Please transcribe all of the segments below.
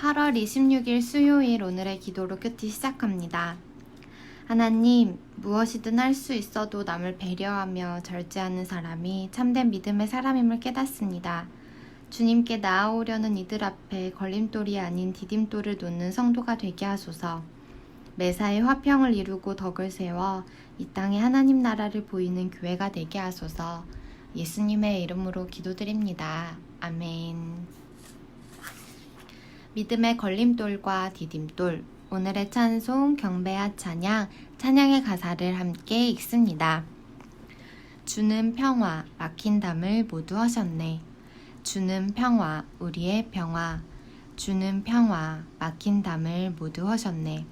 8월 26일 수요일 오늘의 기도로 큐티 시작합니다. 하나님, 무엇이든 할 수 있어도 남을 배려하며 절제하는 사람이 참된 믿음의 사람임을 깨닫습니다. 주님께 나아오려는 이들 앞에 걸림돌이 아닌 디딤돌을 놓는 성도가 되게 하소서. 매사에 화평을 이루고 덕을 세워 이 땅에 하나님 나라를 보이는 교회가 되게 하소서. 예수님의 이름으로 기도드립니다. 아멘. 믿음의 걸림돌과 디딤돌, 오늘의 찬송, 경배와 찬양, 찬양의 가사를 함께 읽습니다. 주는 평화, 막힌 담을 모두 하셨네. 주는 평화, 우리의 평화. 주는 평화, 막힌 담을 모두 하셨네.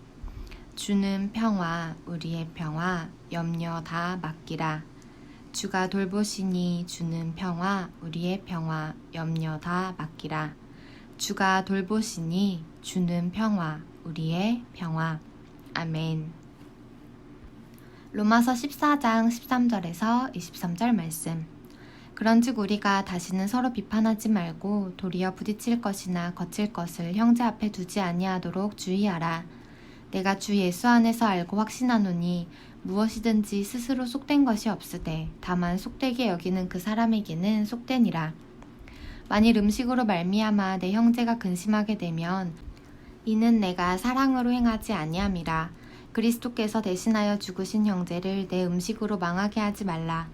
주는 평화, 우리의 평화, 염려 다 맡기라. 주가 돌보시니 주는 평화, 우리의 평화, 염려 다 맡기라. 주가 돌보시니 주는 평화, 우리의 평화. 아멘. 로마서 14장 13절에서 23절 말씀. 그런즉 우리가 다시는 서로 비판하지 말고 도리어 부딪힐 것이나 거칠 것을 형제 앞에 두지 아니하도록 주의하라. 내가 주 예수 안에서 알고 확신하노니 무엇이든지 스스로 속된 것이 없으되 다만 속되게 여기는 그 사람에게는 속되니라. 만일 음식으로 말미암아 내 형제가 근심하게 되면 이는 내가 사랑으로 행하지 아니함이라. 그리스도께서 대신하여 죽으신 형제를 내 음식으로 망하게 하지 말라.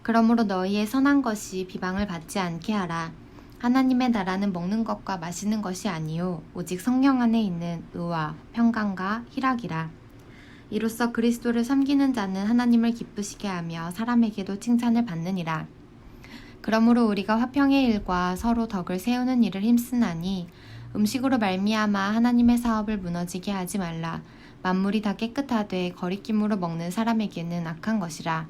그러므로 너희의 선한 것이 비방을 받지 않게 하라. 하나님의 나라는 먹는 것과 마시는 것이 아니요 오직 성령 안에 있는 의와 평강과 희락이라. 이로써 그리스도를 섬기는 자는 하나님을 기쁘시게 하며 사람에게도 칭찬을 받느니라. 그러므로 우리가 화평의 일과 서로 덕을 세우는 일을 힘쓰나니 음식으로 말미암아 하나님의 사업을 무너지게 하지 말라. 만물이 다 깨끗하되 거리낌으로 먹는 사람에게는 악한 것이라.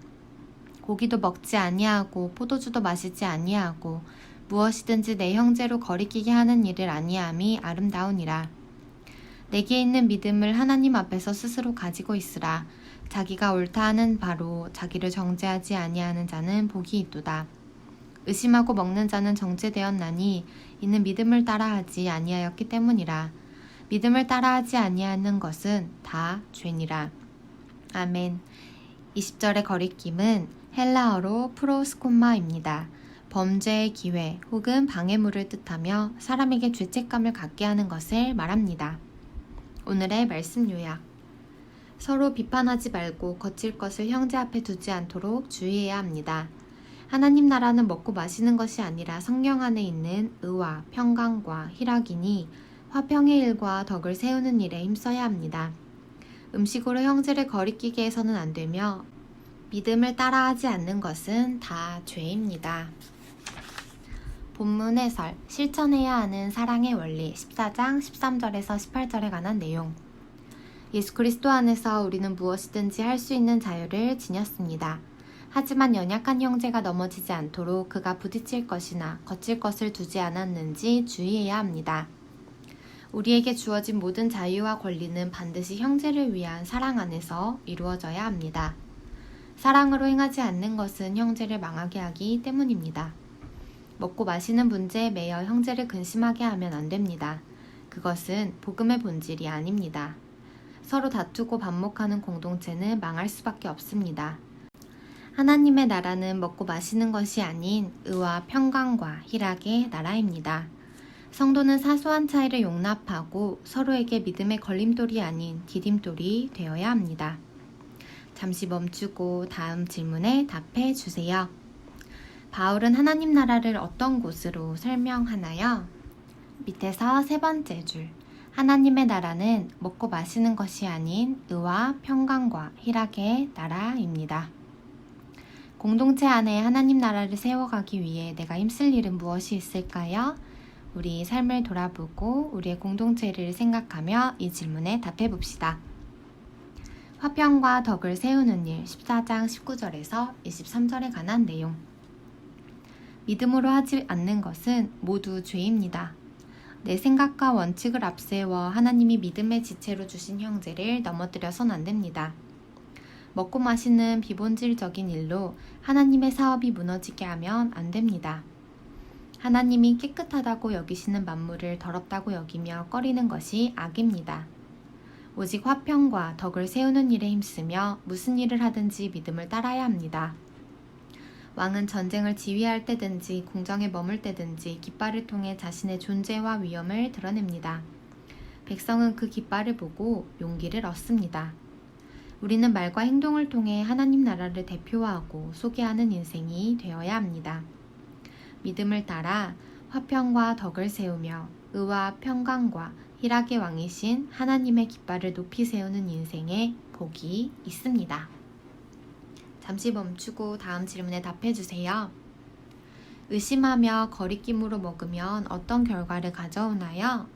고기도 먹지 아니하고 포도주도 마시지 아니하고 무엇이든지 내 형제로 거리끼게 하는 일을 아니함이 아름다우니라. 내게 있는 믿음을 하나님 앞에서 스스로 가지고 있으라. 자기가 옳다 하는 바로 자기를 정죄하지 아니하는 자는 복이 있도다. 의심하고 먹는 자는 정죄되었나니 이는 믿음을 따라하지 아니하였기 때문이라. 믿음을 따라하지 아니하는 것은 다 죄니라. 아멘. 20절의 거리낌은 헬라어로 프로스콤마입니다. 범죄의 기회 혹은 방해물을 뜻하며 사람에게 죄책감을 갖게 하는 것을 말합니다. 오늘의 말씀 요약. 서로 비판하지 말고 거칠 것을 형제 앞에 두지 않도록 주의해야 합니다. 하나님 나라는 먹고 마시는 것이 아니라 성령 안에 있는 의와 평강과 희락이니 화평의 일과 덕을 세우는 일에 힘써야 합니다. 음식으로 형제를 거리끼게 해서는 안 되며 믿음을 따라하지 않는 것은 다 죄입니다. 본문 해설, 실천해야 하는 사랑의 원리 14장 13절에서 18절에 관한 내용. 예수 그리스도 안에서 우리는 무엇이든지 할 수 있는 자유를 지녔습니다. 하지만 연약한 형제가 넘어지지 않도록 그가 부딪힐 것이나 거칠 것을 두지 않았는지 주의해야 합니다. 우리에게 주어진 모든 자유와 권리는 반드시 형제를 위한 사랑 안에서 이루어져야 합니다. 사랑으로 행하지 않는 것은 형제를 망하게 하기 때문입니다. 먹고 마시는 문제에 매여 형제를 근심하게 하면 안 됩니다. 그것은 복음의 본질이 아닙니다. 서로 다투고 반목하는 공동체는 망할 수밖에 없습니다. 하나님의 나라는 먹고 마시는 것이 아닌 의와 평강과 희락의 나라입니다. 성도는 사소한 차이를 용납하고 서로에게 믿음의 걸림돌이 아닌 디딤돌이 되어야 합니다. 잠시 멈추고 다음 질문에 답해 주세요. 바울은 하나님 나라를 어떤 곳으로 설명하나요? 밑에서 세 번째 줄. 하나님의 나라는 먹고 마시는 것이 아닌 의와 평강과 희락의 나라입니다. 공동체 안에 하나님 나라를 세워가기 위해 내가 힘쓸 일은 무엇이 있을까요? 우리 삶을 돌아보고 우리의 공동체를 생각하며 이 질문에 답해 봅시다. 화평과 덕을 세우는 일 14장 19절에서 23절에 관한 내용. 믿음으로 하지 않는 것은 모두 죄입니다. 내 생각과 원칙을 앞세워 하나님이 믿음의 지체로 주신 형제를 넘어뜨려선 안 됩니다. 먹고 마시는 비본질적인 일로 하나님의 사업이 무너지게 하면 안 됩니다. 하나님이 깨끗하다고 여기시는 만물을 더럽다고 여기며 꺼리는 것이 악입니다. 오직 화평과 덕을 세우는 일에 힘쓰며 무슨 일을 하든지 믿음을 따라야 합니다. 왕은 전쟁을 지휘할 때든지 궁정에 머물 때든지 깃발을 통해 자신의 존재와 위엄을 드러냅니다. 백성은 그 깃발을 보고 용기를 얻습니다. 우리는 말과 행동을 통해 하나님 나라를 대표하고 소개하는 인생이 되어야 합니다. 믿음을 따라 화평과 덕을 세우며 의와 평강과 희락의 왕이신 하나님의 깃발을 높이 세우는 인생에 복이 있습니다. 잠시 멈추고 다음 질문에 답해주세요. 의심하며 거리낌으로 먹으면 어떤 결과를 가져오나요?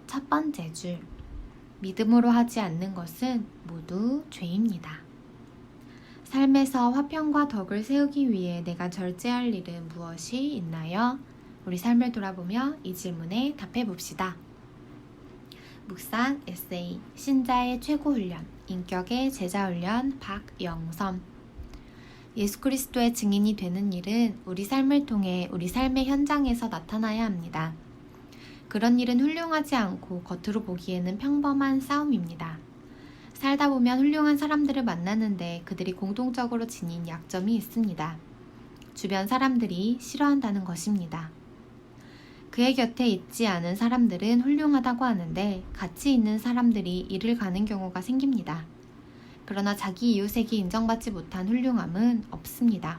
첫 번째 줄, 믿음으로 하지 않는 것은 모두 죄입니다. 삶에서 화평과 덕을 세우기 위해 내가 절제할 일은 무엇이 있나요? 우리 삶을 돌아보며 이 질문에 답해 봅시다. 묵상 에세이 신자의 최고 훈련, 인격의 제자 훈련 박영선. 예수 그리스도의 증인이 되는 일은 우리 삶을 통해 우리 삶의 현장에서 나타나야 합니다. 그런 일은 훌륭하지 않고 겉으로 보기에는 평범한 싸움입니다. 살다 보면 훌륭한 사람들을 만나는데 그들이 공통적으로 지닌 약점이 있습니다. 주변 사람들이 싫어한다는 것입니다. 그의 곁에 있지 않은 사람들은 훌륭하다고 하는데 같이 있는 사람들이 이를 가는 경우가 생깁니다. 그러나 자기 이웃에게 인정받지 못한 훌륭함은 없습니다.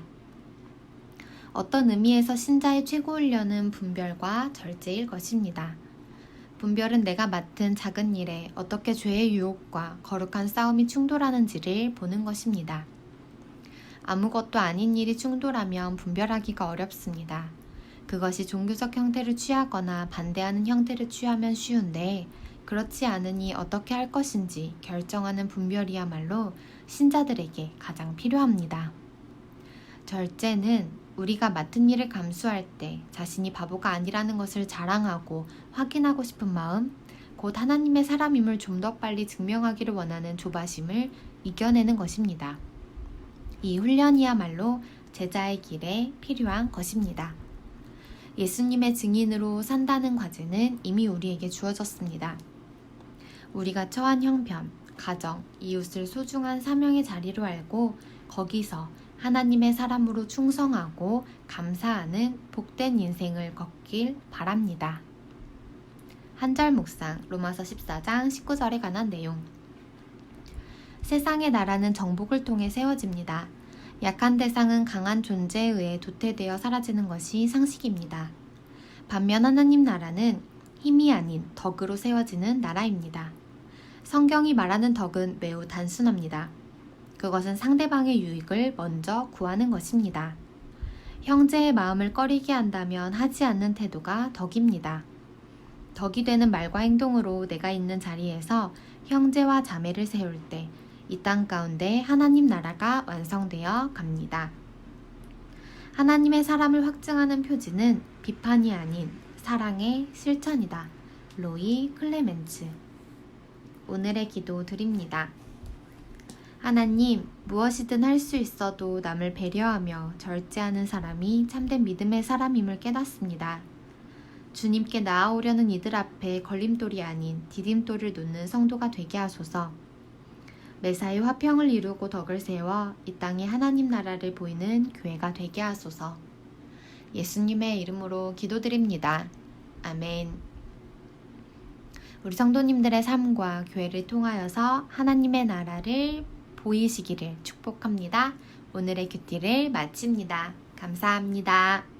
어떤 의미에서 신자의 최고 훈련은 분별과 절제일 것입니다. 분별은 내가 맡은 작은 일에 어떻게 죄의 유혹과 거룩한 싸움이 충돌하는지를 보는 것입니다. 아무것도 아닌 일이 충돌하면 분별하기가 어렵습니다. 그것이 종교적 형태를 취하거나 반대하는 형태를 취하면 쉬운데 그렇지 않으니 어떻게 할 것인지 결정하는 분별이야말로 신자들에게 가장 필요합니다. 절제는 우리가 맡은 일을 감수할 때 자신이 바보가 아니라는 것을 자랑하고 확인하고 싶은 마음, 곧 하나님의 사람임을 좀 더 빨리 증명하기를 원하는 조바심을 이겨내는 것입니다. 이 훈련이야말로 제자의 길에 필요한 것입니다. 예수님의 증인으로 산다는 과제는 이미 우리에게 주어졌습니다. 우리가 처한 형편, 가정, 이웃을 소중한 사명의 자리로 알고 거기서 하나님의 사람으로 충성하고 감사하는 복된 인생을 걷길 바랍니다. 한절 묵상 로마서 14장 19절에 관한 내용. 세상의 나라는 정복을 통해 세워집니다. 약한 대상은 강한 존재에 의해 도태되어 사라지는 것이 상식입니다. 반면 하나님 나라는 힘이 아닌 덕으로 세워지는 나라입니다. 성경이 말하는 덕은 매우 단순합니다. 그것은 상대방의 유익을 먼저 구하는 것입니다. 형제의 마음을 꺼리게 한다면 하지 않는 태도가 덕입니다. 덕이 되는 말과 행동으로 내가 있는 자리에서 형제와 자매를 세울 때 이 땅 가운데 하나님 나라가 완성되어 갑니다. 하나님의 사람을 확증하는 표지는 비판이 아닌 사랑의 실천이다. 로이 클레멘츠. 오늘의 기도 드립니다. 하나님, 무엇이든 할 수 있어도 남을 배려하며 절제하는 사람이 참된 믿음의 사람임을 깨닫습니다. 주님께 나아오려는 이들 앞에 걸림돌이 아닌 디딤돌을 놓는 성도가 되게 하소서. 매사에 화평을 이루고 덕을 세워 이 땅에 하나님 나라를 보이는 교회가 되게 하소서. 예수님의 이름으로 기도드립니다. 아멘. 우리 성도님들의 삶과 교회를 통하여서 하나님의 나라를 보이시기를 축복합니다. 오늘의 큐티를 마칩니다. 감사합니다.